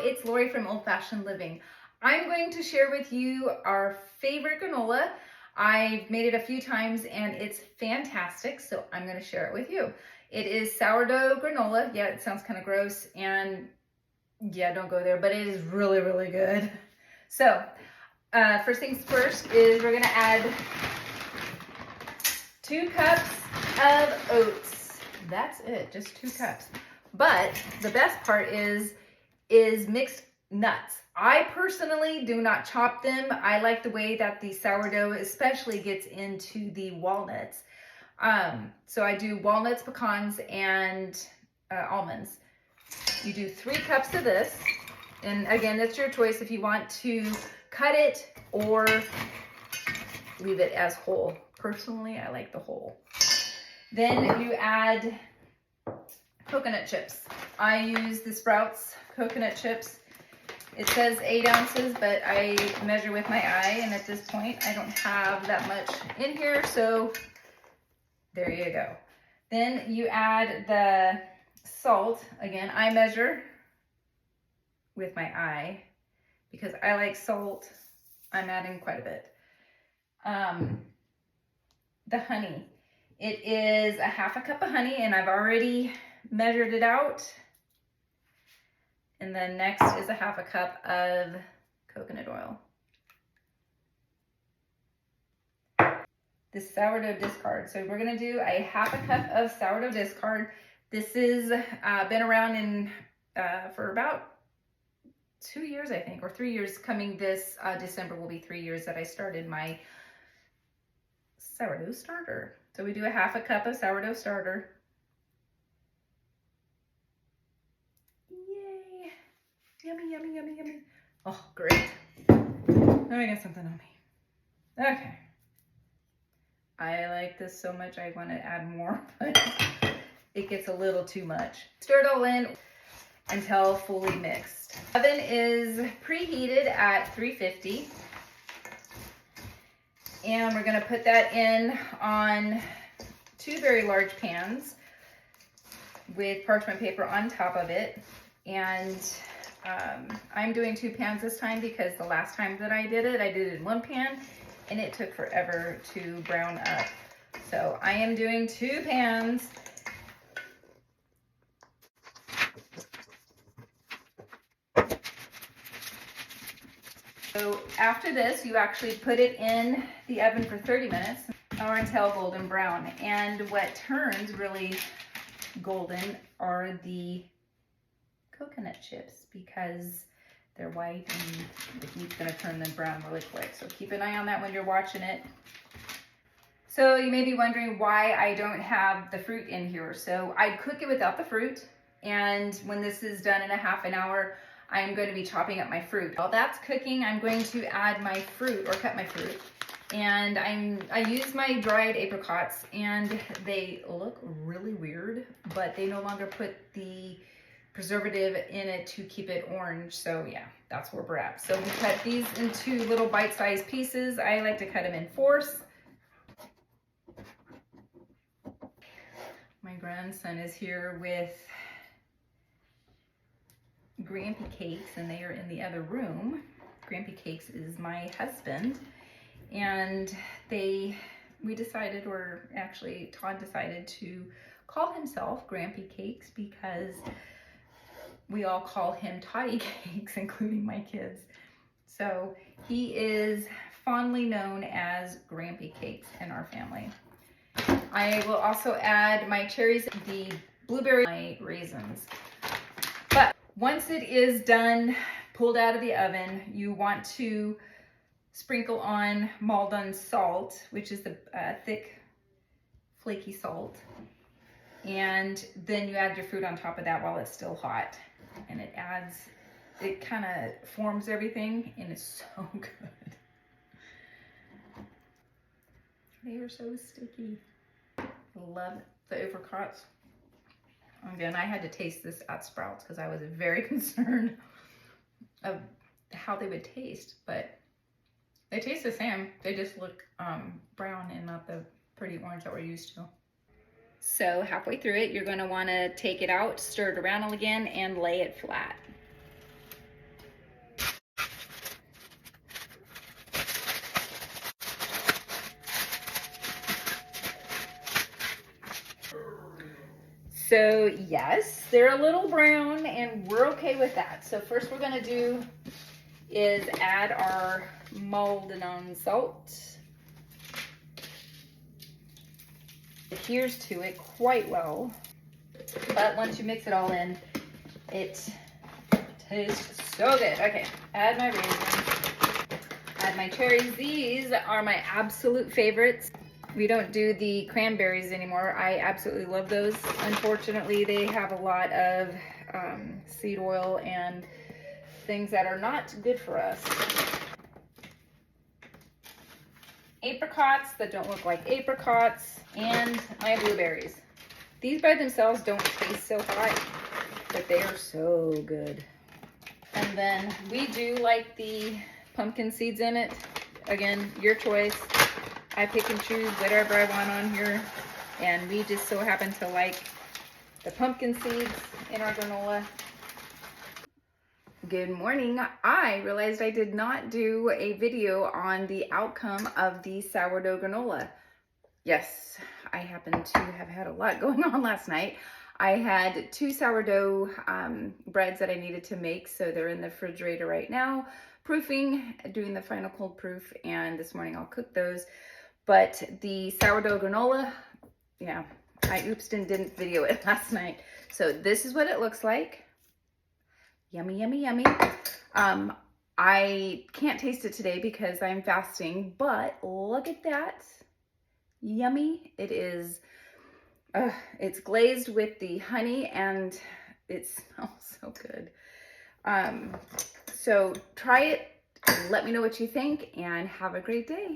it's Lori from Old Fashioned Living. I'm going to share with you our favorite granola. I've made it a few times and it's fantastic, so I'm going to share it with you. It is sourdough granola. Yeah, it sounds kind of gross, and yeah, don't go there, but it is really, really good. So, first things first is we're going to add 2 cups of oats. That's it, just 2 cups. But the best part is mixed nuts. I personally do not chop them. I like the way that the sourdough especially gets into the walnuts. So I do walnuts, pecans, and almonds. You do 3 cups of this. And again, that's your choice if you want to cut it or leave it as whole. Personally, I like the whole. Then you add coconut chips. I use the Sprouts coconut chips. It says 8 ounces, but I measure with my eye, and at this point, I don't have that much in here, so there you go. Then you add the salt. Again, I measure with my eye because I like salt. I'm adding quite a bit. The honey. It is a 1/2 cup of honey, and I've already measured it out. And then next is a 1/2 cup of coconut oil. The sourdough discard. So we're gonna do a 1/2 cup of sourdough discard. This has been around for about 2 years, I think, or 3 years. Coming this December will be 3 years that I started my sourdough starter. So we do a 1/2 cup of sourdough starter. Yay! Yummy, yummy, yummy, yummy. Oh, great. Now I got something on me. Okay. I like this so much I want to add more, but it gets a little too much. Stir it all in until fully mixed. Oven is preheated at 350. And we're going to put that in on 2 very large pans with parchment paper on top of it. And I'm doing 2 pans this time because the last time that I did it in 1 pan and it took forever to brown up. So I am doing 2 pans. So after this, you actually put it in the oven for 30 minutes or until golden brown. And what turns really golden are the coconut chips because they're white and the heat's gonna turn them brown really quick. So keep an eye on that when you're watching it. So you may be wondering why I don't have the fruit in here. So I'd cook it without the fruit. And when this is done in a 1/2 hour, I'm going to be chopping up my fruit. While that's cooking, I'm going to add my fruit or cut my fruit. And I use my dried apricots, and they look really weird, but they no longer put the preservative in it to keep it orange. So yeah, that's where we're at. So we cut these into little bite-sized pieces. I like to cut them in 4ths. My grandson is here with Grampy Cakes, and they are in the other room. Grampy Cakes is my husband, and we decided, or actually Todd decided to call himself Grampy Cakes because we all call him Toddy Cakes, including my kids. So he is fondly known as Grampy Cakes in our family. I will also add my cherries, the blueberry, my raisins. But once it is done, pulled out of the oven, you want to sprinkle on Maldon salt, which is the thick, flaky salt. And then you add your fruit on top of that while it's still hot. And it kind of forms everything, and it's so good. They are so sticky. Love the apricots. Again, I had to taste this at Sprouts because I was very concerned of how they would taste, but they taste the same. They just look brown and not the pretty orange that we're used to. So halfway through it, you're going to want to take it out, stir it around again, and lay it flat. So yes, they're a little brown and we're okay with that. So first we're gonna do is add our Maldonado salt. It adheres to it quite well, but once you mix it all in, it tastes so good. Okay, add my raisins, add my cherries. These are my absolute favorites. We don't do the cranberries anymore. I absolutely love those. Unfortunately, they have a lot of seed oil and things that are not good for us. Apricots that don't look like apricots, and my blueberries. These by themselves don't taste so hot, but they are so good. And then we do like the pumpkin seeds in it. Again, your choice. I pick and choose whatever I want on here, and we just so happen to like the pumpkin seeds in our granola. Good morning. I realized I did not do a video on the outcome of the sourdough granola. Yes, I happen to have had a lot going on last night. I had 2 sourdough breads that I needed to make, so they're in the refrigerator right now, proofing, doing the final cold proof, and this morning I'll cook those. But the sourdough granola, yeah, I oopsed and didn't video it last night. So this is what it looks like. Yummy, yummy, yummy. I can't taste it today because I'm fasting, but look at that. Yummy. It is, it's glazed with the honey and it smells so good. So try it, let me know what you think, and have a great day.